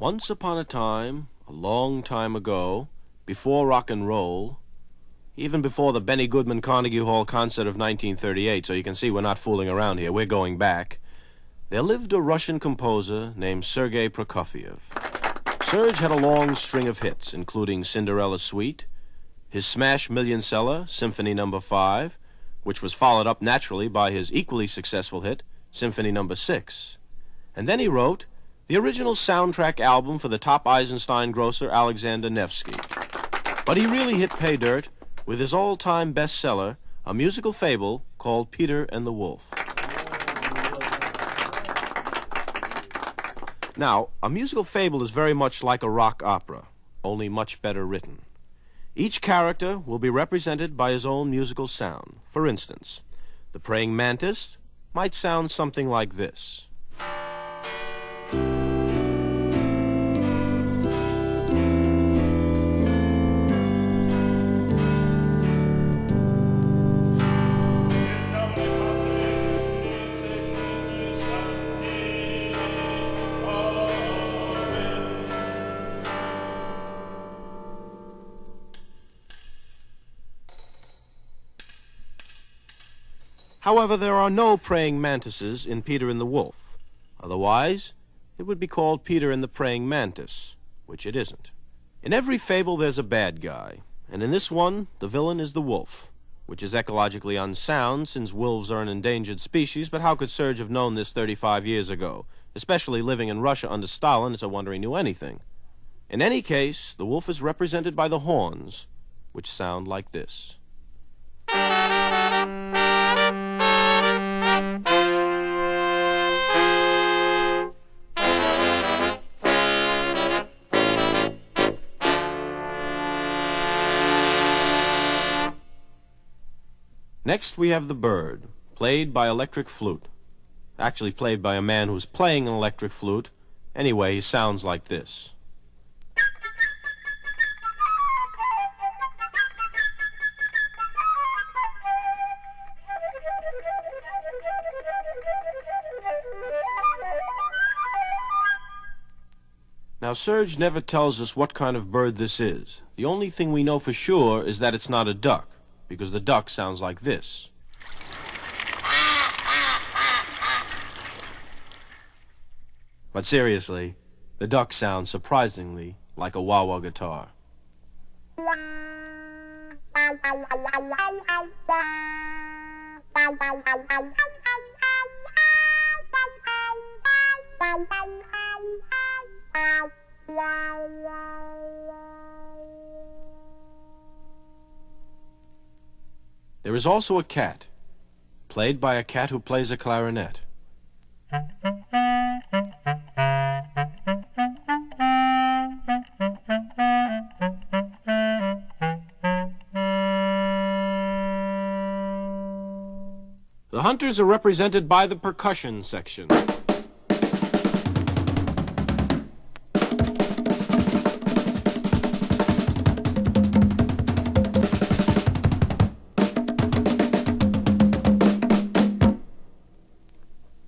Once upon a time, a long time ago, before rock and roll, even before the Benny Goodman Carnegie Hall concert of 1938, so you can see we're not fooling around here, we're going back, there lived a Russian composer named Sergei Prokofiev. Serge had a long string of hits, including Cinderella Suite, his smash million-seller, Symphony No. 5, which was followed up naturally by his equally successful hit, Symphony No. 6. And then he wrote the original soundtrack album for the top Eisenstein grosser Alexander Nevsky. But he really hit pay dirt with his all-time bestseller, a musical fable called Peter and the Wolf. Now, a musical fable is very much like a rock opera, only much better written. Each character will be represented by his own musical sound. For instance, the praying mantis might sound something like this. However, there are no praying mantises in Peter and the Wolf. Otherwise, it would be called Peter and the Praying Mantis, which it isn't. In every fable there's a bad guy, and in this one, the villain is the wolf, which is ecologically unsound since wolves are an endangered species, but how could Serge have known this 35 years ago, especially living in Russia under Stalin? It's a wonder he knew anything. In any case, the wolf is represented by the horns, which sound like this. Next, we have the bird, played by electric flute. Actually played by a man who's playing an electric flute. Anyway, he sounds like this. Now, Serge never tells us what kind of bird this is. The only thing we know for sure is that it's not a duck, because the duck sounds like this. But seriously, the duck sounds surprisingly like a wah-wah guitar. There is also a cat, played by a cat who plays a clarinet. The hunters are represented by the percussion section.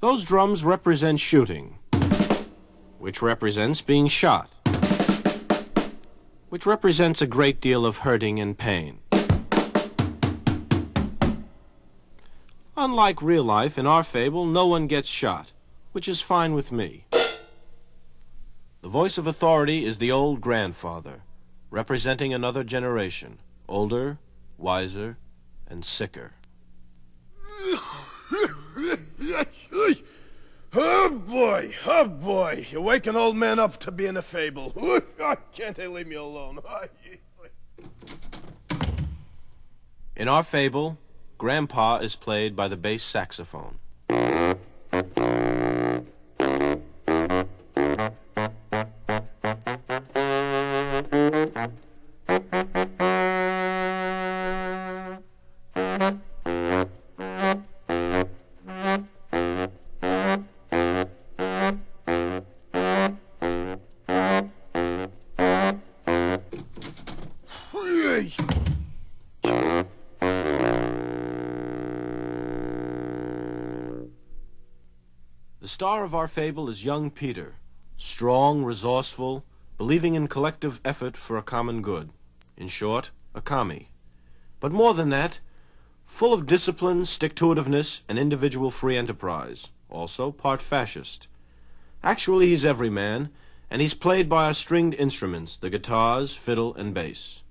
Those drums represent shooting, which represents being shot, which represents a great deal of hurting and pain. Unlike real life, in our fable, no one gets shot, which is fine with me. The voice of authority is the old grandfather, representing another generation, older, wiser, and sicker. Oh boy, you're waking old man up to be in a fable. Can't they leave me alone? In our fable, Grandpa is played by the bass saxophone. The star of our fable is young Peter, strong, resourceful, believing in collective effort for a common good. In short, a commie. But more than that, full of discipline, stick-to-itiveness, and individual free enterprise. Also part fascist. Actually, he's every man, and he's played by our stringed instruments, the guitars, fiddle, and bass.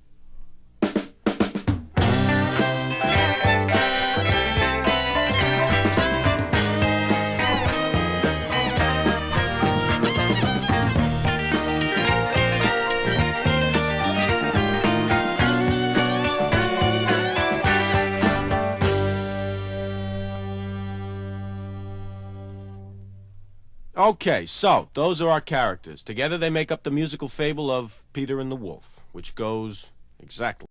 Okay, so those are our characters. Together they make up the musical fable of Peter and the Wolf, which goes exactly